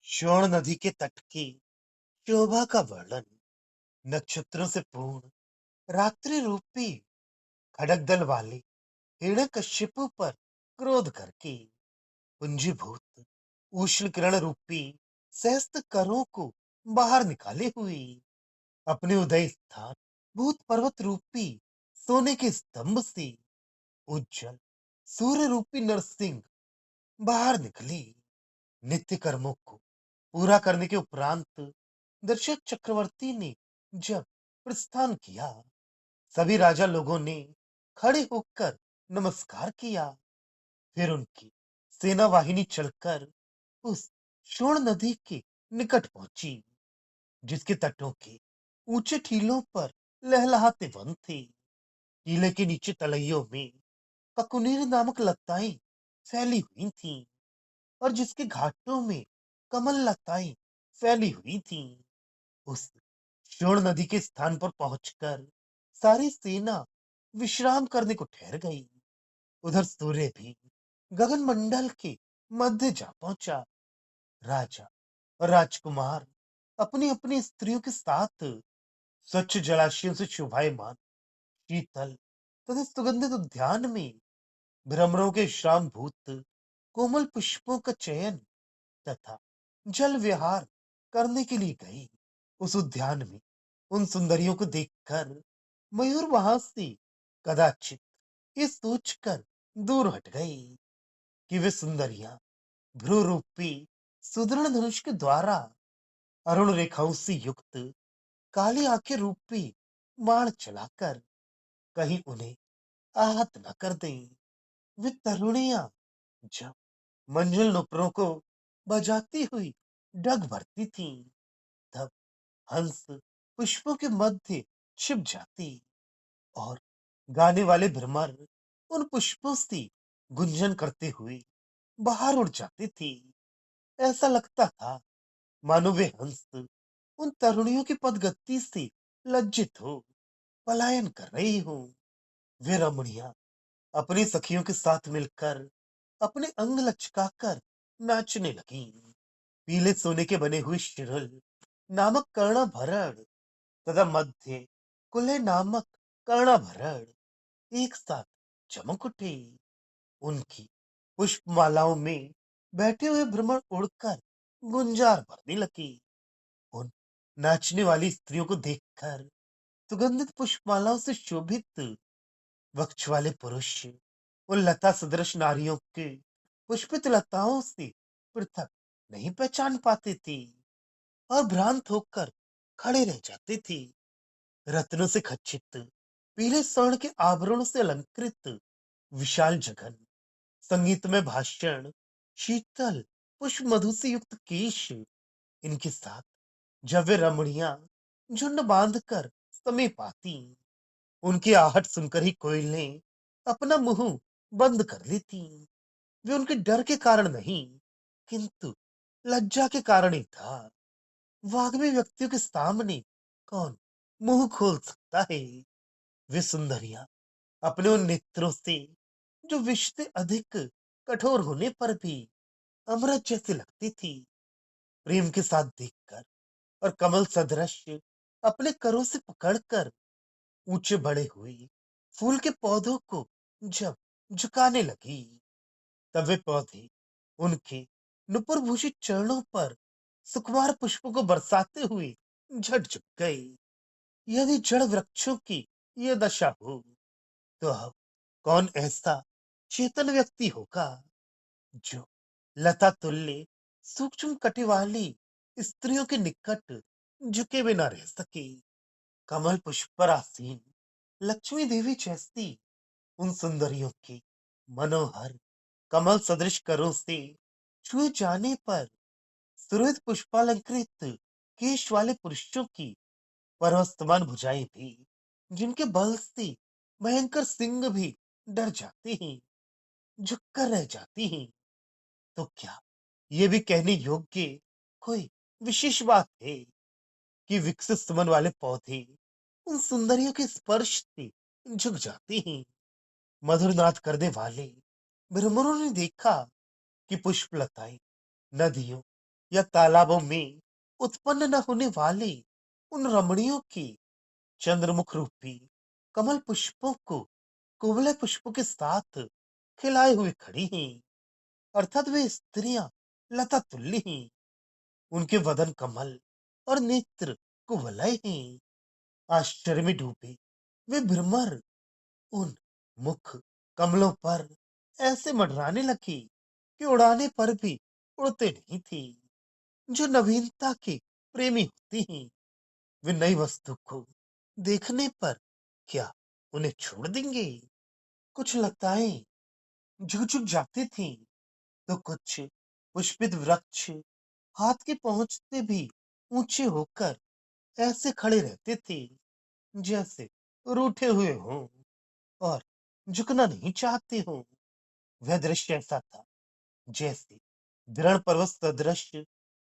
शोण नदी के तट की शोभा का वर्णन। नक्षत्रों से पूर्ण रात्रि रूपी खड़क दल वाले हिरण्यकश्यपु पर क्रोध करके पुंजीभूत उष्ण किरण रूपी सहस्त्र करों को बाहर निकाले हुए अपने उदय स्थान भूत पर्वत रूपी सोने के स्तंभ से उज्जवल सूर्य रूपी नरसिंह बाहर निकले। नित्य कर्मों को पूरा करने के उपरांत दर्शक चक्रवर्ती ने जब प्रस्थान किया, सभी राजा लोगों ने खड़े होकर नमस्कार किया। फिर उनकी सेना वाहिनी चलकर उस शोण नदी के निकट पहुंची, जिसके तटों के ऊंचे टीलों पर लहलहाते वन थे। टीले के नीचे तलैयों में ककुनीर नामक लताएं फैली हुई थीं और जिसके घाटों में कमल लताएं फैली हुई थीं। उस शोण नदी के स्थान पर पहुंचकर सारी सेना विश्राम करने को ठहर गई। उधर सूर्य भी गगन मंडल के मध्य जा पहुंचा। राजा और राजकुमार अपनी अपनी स्त्रियों के साथ स्वच्छ जलाशयों से शोभायमान शीतल तथा सुगंधित उद्यान में भ्रमरों के श्राम भूत कोमल पुष्पों का चयन तथा जल विहार करने के लिए गई। उस उद्यान में उन सुंदरियों को देखकर मयूर वहां से कदाचित ये सोचकर दूर हट गई कि वे सुंदरियां भ्रू रूपी सुदृढ़ धनुष के द्वारा अरुण रेखाओं से युक्त काली आंखें रूपी बाण चलाकर कहीं उन्हें आहत न कर दें। वे तरुणियां जब मंजिल नुपुरों को बजाती हुई डग भरती थीं, तब हंस पुष्पों के मध्य छिप जाती और गाने वाले भ्रमर उन पुष्पों से गुंजन करते हुए बाहर उड़ जाते थे। ऐसा लगता था मानो वे हंस उन तरुणियों की पदगति से लज्जित हो पलायन कर रही हो। वे रमणियां अपनी सखियों के साथ मिलकर अपने अंग लचकाकर नाचने लगी। पीले सोने के बने हुए शिरल नामक कर्णभरण तथा मध्य कुल्हे नामक कर्णभरण एक साथ चमक उठे। उनकी पुष्पमालाओं में बैठे हुए भ्रमर उड़कर गुंजार भरने लगे। उन नाचने वाली स्त्रियों को देखकर सुगंधित पुष्पमालाओं से शोभित वक्ष वाले पुरुष उन लता सदृश नारियों के पुष्पित लताओं से पृथक नहीं पहचान पाते थे और भ्रांत होकर खड़े रह जाते थे। रत्नों से खच्चित पीले स्वर्ण के आभरणों से अलंकृत विशाल जगन, संगीतमय भाषण, शीतल पुष्प मधु से युक्त केश, इनके साथ जब वे रमणियां झुंड बांधकर समीप आती, उनकी आहट सुनकर ही कोयलें अपना मुंह बंद कर लेती। वे उनके डर के कारण नहीं, किंतु लज्जा के कारण ही था। वाग्मी व्यक्तियों के सामने कौन मुंह खोल सकता है? वे सुंदरियां अपने उन नेत्रों से जो विष से अधिक कठोर होने पर भी अमृत जैसे लगती थी, प्रेम के साथ देखकर और कमल सदृश अपने करों से पकड़कर ऊंचे बड़े हुए फूल के पौधों को जब झुकाने लगी, तब वे पौधे उनके नुपुर भूषित चरणों पर सुकुमार पुष्पों को बरसाते हुए झट झुक गए। यदि जड़ वृक्षों की यह दशा हो, तो अब कौन ऐसा चेतन व्यक्ति होगा जो लता तुल्य सूक्ष्म कटी वाली स्त्रियों के निकट झुके बिना रह सके। कमल पुष्प पर आसीन लक्ष्मी देवी जैसी उन सुंदरियों की मनोहर कमल सदृश करों से छुए जाने पर सुरभित पुष्पालंकृत केश वाले पुरुषों की पर्वतमान भुजाएं भी, जिनके बल से भयंकर सिंह भी डर जाते हैं, झुककर रह जाती हैं। तो क्या ये भी कहने योग्य कोई विशेष बात है कि विकसित सुमन वाले पौधे उन सुंदरियों के स्पर्श से झुक जाते हैं? मधुर नाद करने वाले भ्रमरों ने देखा कि पुष्पलताएं नदियों या तालाबों में उत्पन्न न होने वाले उन रमणियों की चंद्रमुख रूपी कमल पुष्पों को कुवलय पुष्पों के साथ खिलाए हुए खड़ी हैं। अर्थात वे स्त्रियां लता तुल्य हैं। उनके वदन कमल और नेत्र कुवलय हैं। आश्चर्य में डूबे वे भ्रमर उन मुख कमलों पर ऐसे मंडराने लगी कि उड़ाने पर भी उड़ते नहीं थे। जो नवीनता के प्रेमी होते हैं वे नई वस्तु को देखने पर क्या उन्हें छोड़ देंगे। कुछ लताएं झुक झुक जाती थी तो कुछ पुष्पित वृक्ष हाथ के पहुंचते भी ऊंचे होकर ऐसे खड़े रहते थे जैसे रूठे हुए हों और झुकना नहीं चाहते हों। वह दृश्य ऐसा था जैसे दृढ़ पर्वत सदृश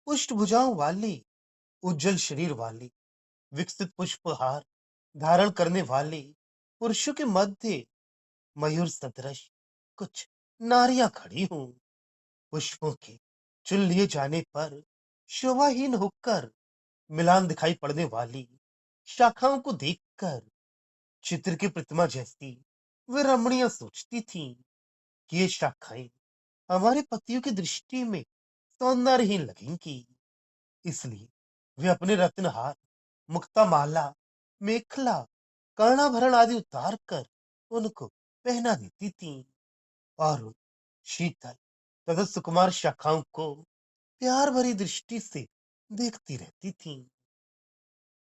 पुष्ट भुजाओं वाले उज्जवल शरीर वाले विकसित पुष्पहार धारण करने वाले पुरुषों के मध्य मयूर सदृश कुछ नारियां खड़ी हों। पुष्पों के चुन लिए जाने पर शोभाहीन होकर मिलान दिखाई पड़ने वाली शाखाओं को देखकर चित्र की प्रतिमा जैसी वे रमणियां सोचती थीं कि ये शाखाएं हमारे पतियों की दृष्टि में सौंदर्यहीन लगेंगी। इसलिए वे अपने रत्नहार मुक्तामाला मेखला कर्णाभरण आदि उतार कर उनको पहना देती थीं और उन शीतल तथा सुकुमार शाखाओं को प्यार भरी दृष्टि से देखती रहती थीं।